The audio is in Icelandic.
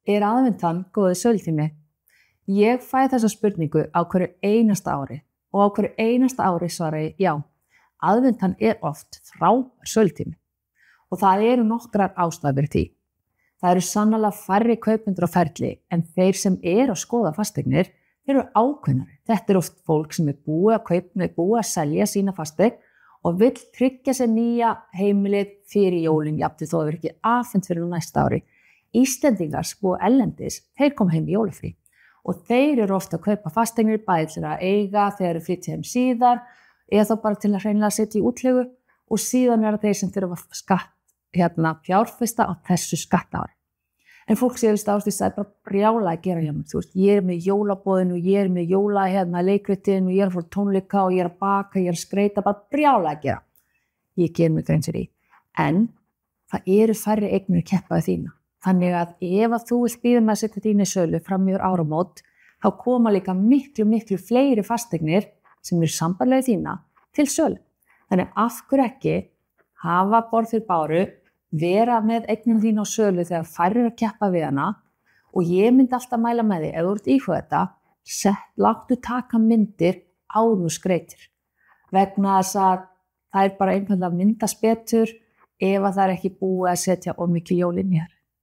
Aðventan góður sölutími? Ég fæ þessa spurningu á hverju einasta ári og á hverju einasta ári svara ég já. Aðventan oft frábær sölutími og það eru nokkrar ástæður fyrir því. Það eru sannarlega færri kaupendur á ferli en þeir sem eru að skoða fasteignir, þeir eru ákveðnari. Þetta oft fólk sem búið að kaupa, búið að selja sína fasteign og vill tryggja sér nýja heimilið fyrir jólin, jafnvel þó það verður ekki afhent fyrir næsta ári. Íslendingar sem búa erlendis, þeir koma heim í jólafrí og þeir eru ofta að kaupa fasteignir bæði til að eiga þegar þeir flytja heim síðar eða þá bara til að hreinlega setja í útleigu og síðan þeir sem þurfa fjárfesta á þessu skattaári. En fólk séu ástæðis að bara brjála að gera hjá mér. Þú veist, ég með jólaboðin og ég með leikritin og ég að fara tónleika og ég að baka, ég að skreita, bara brjála að gera. Ég ger mig grein fyrir því. En það eru færri eignir keppaði þína. Þannig að ef að þú vilt bíða með að setja þína í sölu fram yfir áramót, þá koma líka miklu fleiri fasteignir sem eru sambærilega þína til sölu. Þannig af hverju ekki hafa borð fyrir báru, vera með eignina þína á sölu þegar færri að keppa við hana og ég myndi alltaf mæla með því, ef þú ert íhuga þetta, láttu taka myndir áður og skreitir. Vegna þess að það bara einfaldlega myndast betur ef að það ekki búið að setja of mikið jól inn í þær.